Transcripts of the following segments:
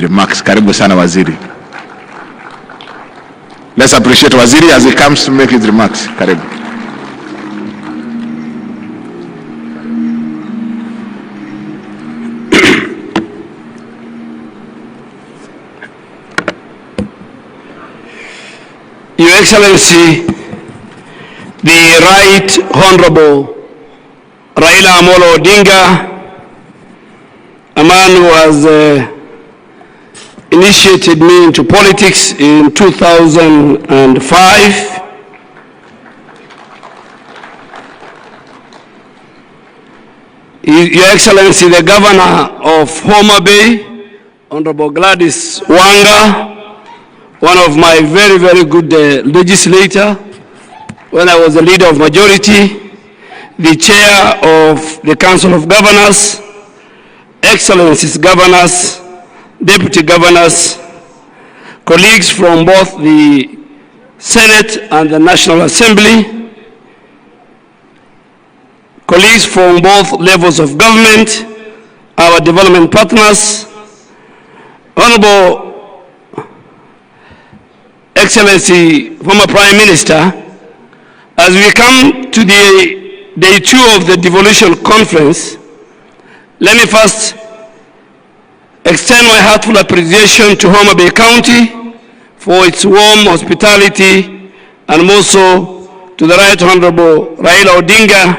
Remarks. Karibu sana Waziri. Let's appreciate Waziri as he comes to make his remarks. Karibu. Your Excellency, the Right Honorable Raila Odinga, a man who has initiated me into politics in 2005. Your Excellency, the Governor of Mutembei, Honorable Kadhis, one of my very, very good legislator when I was the leader of majority, the chair of the Council of Governors, Excellencies Governors, Deputy Governors, colleagues from both the Senate and the National Assembly, colleagues from both levels of government, our development partners, Honorable Excellency, former Prime Minister, as we come to the day 2 of the Devolution Conference, let me first extend my heartful appreciation to Mutembei County for its warm hospitality, and also to the Right Honorable Raila Odinga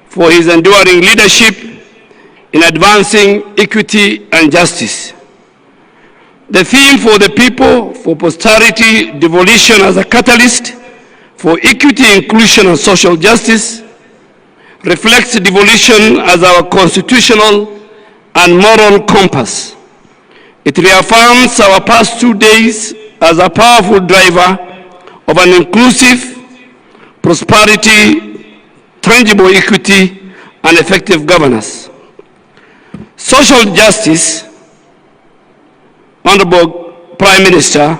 for his enduring leadership in advancing equity and justice. The theme for the people, for posterity, devolution as a catalyst for equity, inclusion, and social justice, reflects devolution as our constitutional and moral compass. It reaffirms our past 2 days as a powerful driver of an inclusive prosperity, tangible equity, and effective governance. Social justice, Honorable Prime Minister,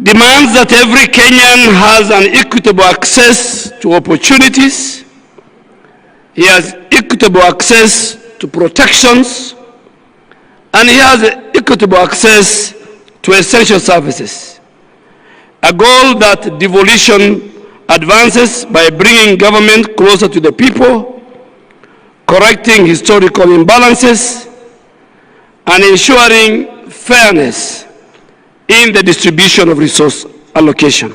demands that every Kenyan has an equitable access to opportunities. He has equitable access to protections, and he has equitable access to essential services. A goal that devolution advances by bringing government closer to the people, correcting historical imbalances, and ensuring fairness in the distribution of resource allocation.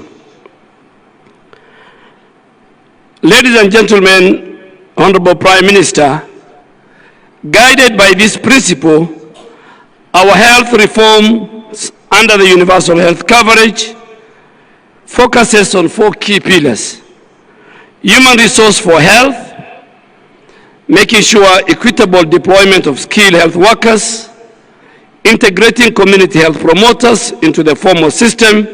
Ladies and gentlemen, Honorable Prime Minister, guided by this principle, our health reforms under the universal health coverage focuses on 4 key pillars: human resource for health, making sure equitable deployment of skilled health workers, integrating community health promoters into the formal system,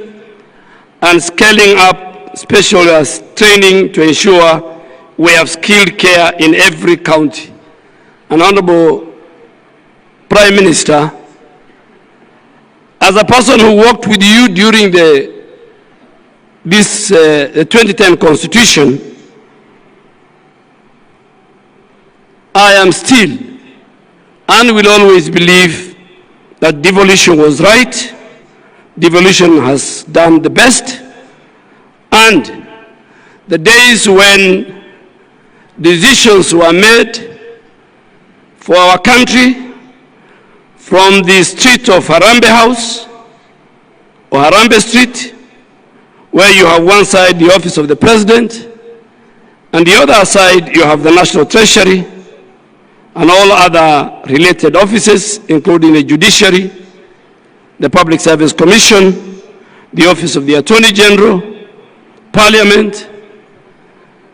and scaling up specialist training to ensure we have skilled care in every county. And Honorable Prime Minister, as a person who worked with you during the 2010 Constitution, I am still and will always believe that devolution was right, devolution has done the best, and the days when decisions were made for our country from the street of Harambee House or Harambee Street, where you have one side the office of the President, and the other side you have the National Treasury, and all other related offices, including the Judiciary, the Public Service Commission, the Office of the Attorney General, Parliament.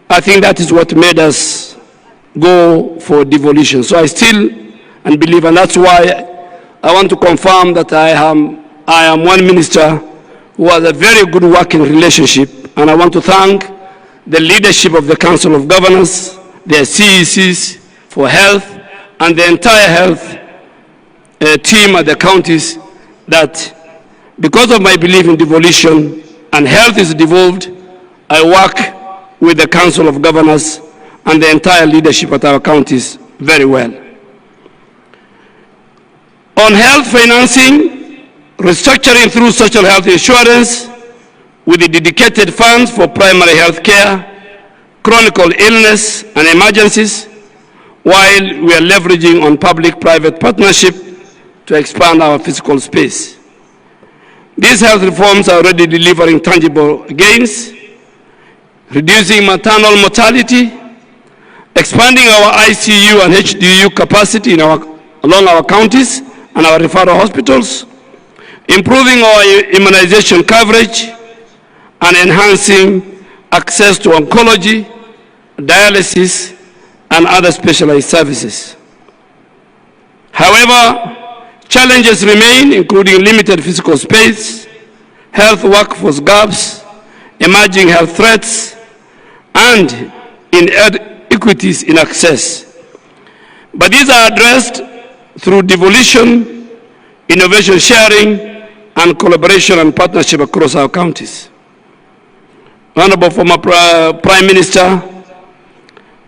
I think that is what made us go for devolution. So I still and believe, and that's why I want to confirm that I am one minister who has a very good working relationship, and I want to thank the leadership of the Council of Governors, their CECs, for health, and the entire health team at the counties, that because of my belief in devolution and health is devolved, I work with the Council of Governors and the entire leadership at our counties very well. On health financing, restructuring through social health insurance with the dedicated funds for primary health care, chronic illness and emergencies, while we are leveraging on public-private partnership to expand our physical space. These health reforms are already delivering tangible gains, reducing maternal mortality, expanding our ICU and HDU capacity along our counties and our referral hospitals, improving our immunization coverage, and enhancing access to oncology, dialysis, and other specialized services. However, challenges remain, including limited physical space, health workforce gaps, emerging health threats, and inequities in access. But these are addressed through devolution, innovation sharing, and collaboration and partnership across our counties. Honorable former Prime Minister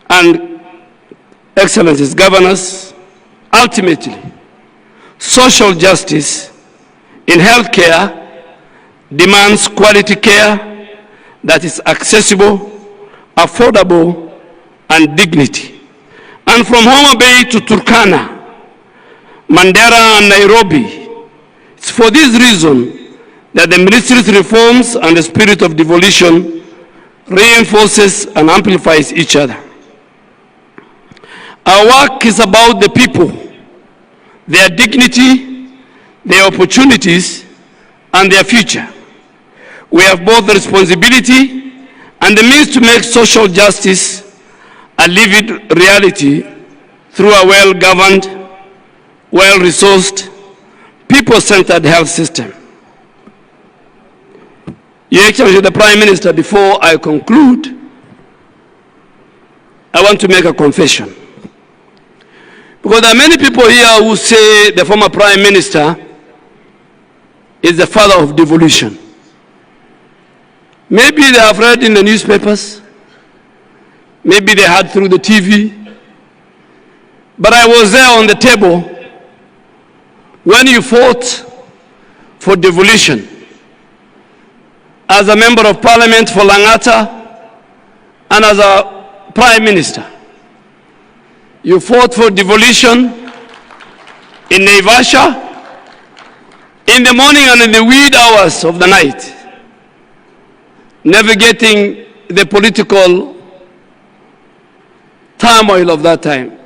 and Excellencies Governors, ultimately, social justice in healthcare demands quality care that is accessible, affordable, and dignity. And from Homa Bay to Turkana, Mandera and Nairobi, it's for this reason that the ministry's reforms and the spirit of devolution reinforces and amplifies each other. Our work is about the people, their dignity, their opportunities, and their future. We have both the responsibility and the means to make social justice a living reality through a well-governed, well-resourced, people-centered health system. Your Excellency, the Prime Minister, before I conclude, I want to make a confession. Because there are many people here who say the former Prime Minister is the father of devolution. Maybe they have read in the newspapers, maybe they heard through the TV, but I was there on the table when you fought for devolution as a member of parliament for Langata and as a Prime Minister. You fought for devolution in Naivasha, in the morning and in the wee hours of the night, navigating the political turmoil of that time.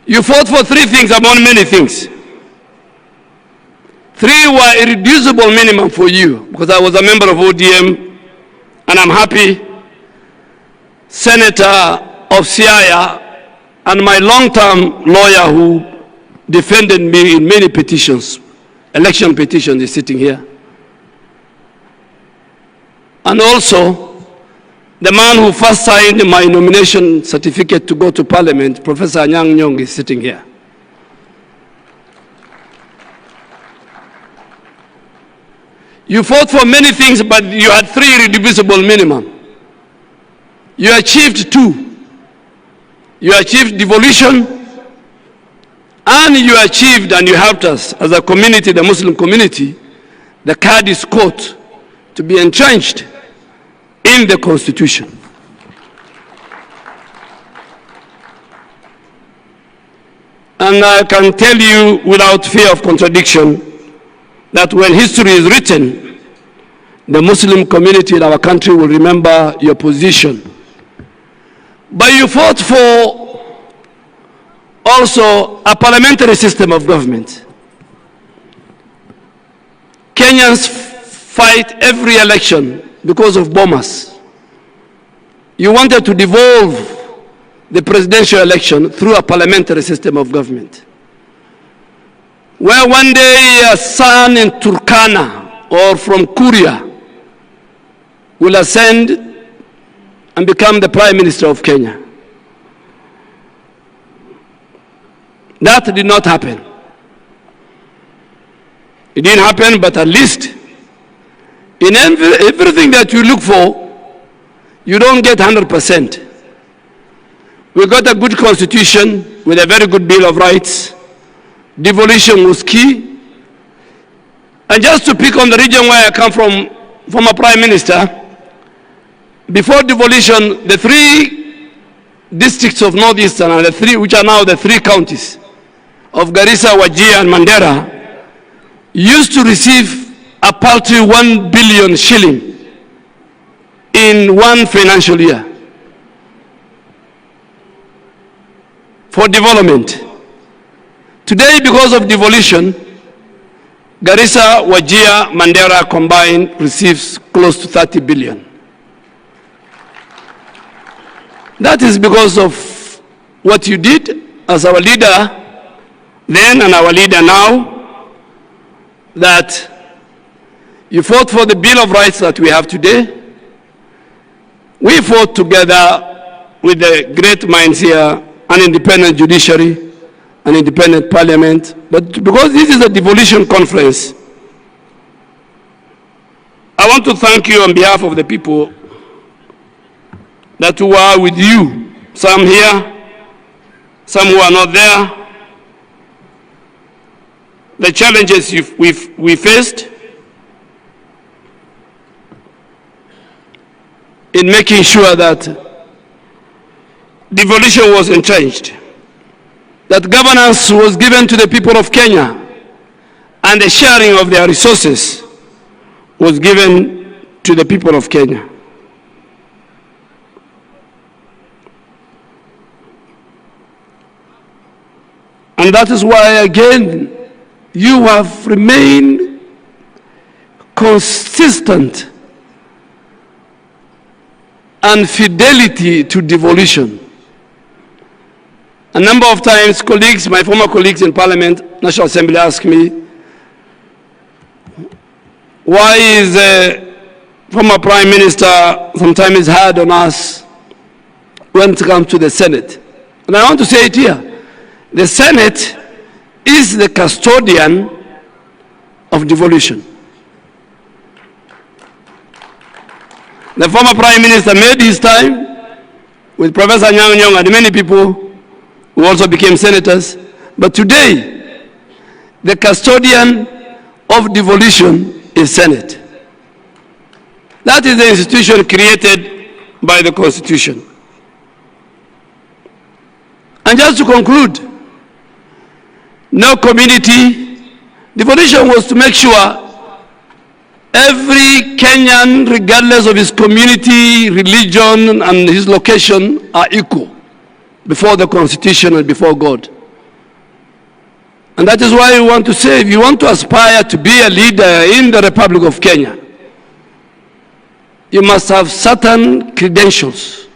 You fought for three things among many things. Three were irreducible minimum for you, because I was a member of ODM, and I'm happy Senator of Siaya and my long-term lawyer who defended me in many petitions, election petitions, is sitting here. And also, the man who first signed my nomination certificate to go to Parliament, Professor Anyang' Nyong, is sitting here. You fought for many things, but you had three irreducible minimum. You achieved two. You achieved devolution, and you achieved, and you helped us as a community, the Muslim community, the Kadhis court to be entrenched in the Constitution. And I can tell you without fear of contradiction that when history is written, the Muslim community in our country will remember your position. But you fought for also a parliamentary system of government. Kenyans fight every election because of bombers. You wanted to devolve the presidential election through a parliamentary system of government, where one day a son in Turkana or from Kuria will ascend and become the Prime Minister of Kenya. That did not happen. It didn't happen, but at least in everything that you look for, you don't get 100%. We got a good constitution with a very good Bill of Rights. Devolution was key. And just to pick on the region where I come from, former Prime Minister, before devolution, the 3 districts of Northeastern, and the 3, which are now the 3 counties of Garissa, Wajir, and Mandera, used to receive a paltry 1 billion shilling in one financial year for development. Today, because of devolution, Garissa, Wajir, Mandera combined receives close to 30 billion. That is because of what you did as our leader then and our leader now, that you fought for the Bill of Rights that we have today. We fought together with the great minds here, an independent judiciary, an independent parliament. But because this is a devolution conference, I want to thank you on behalf of the people that who are with you, some here, some who are not there. The challenges we faced in making sure that devolution was entrenched, that governance was given to the people of Kenya, and the sharing of their resources was given to the people of Kenya. And that is why, again, you have remained consistent and fidelity to devolution. A number of times, colleagues, my former colleagues in Parliament, National Assembly, asked me, why is the former Prime Minister sometimes hard on us when it comes to the Senate? And I want to say it here. The Senate is the custodian of devolution. The former Prime Minister made his time with Professor Nyang Nyong and many people who also became senators. But today, the custodian of devolution is Senate. That is the institution created by the Constitution. And just to conclude, no community, devolution was to make sure every Kenyan, regardless of his community, religion, and his location, are equal before the Constitution and before God. And that is why we want to say, if you want to aspire to be a leader in the Republic of Kenya, you must have certain credentials.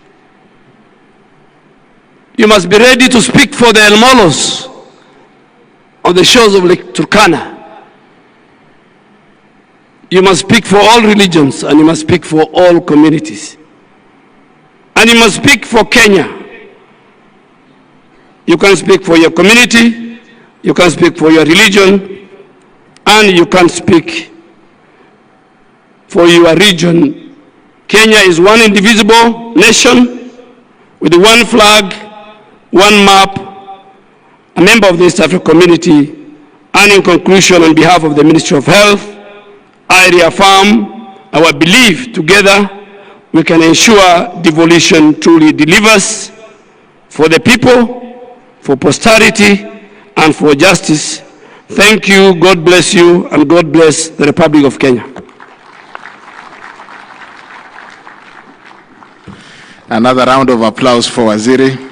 You must be ready to speak for the El Molos on the shores of Lake Turkana. You must speak for all religions, and you must speak for all communities. And you must speak for Kenya. You can speak for your community, you can speak for your religion, and you can speak for your region. Kenya is one indivisible nation with one flag, one map, a member of the East African community. And in conclusion, on behalf of the Ministry of Health, I reaffirm our belief together we can ensure devolution truly delivers for the people, for posterity, and for justice. Thank you, God bless you, and God bless the Republic of Kenya. Another round of applause for Waziri.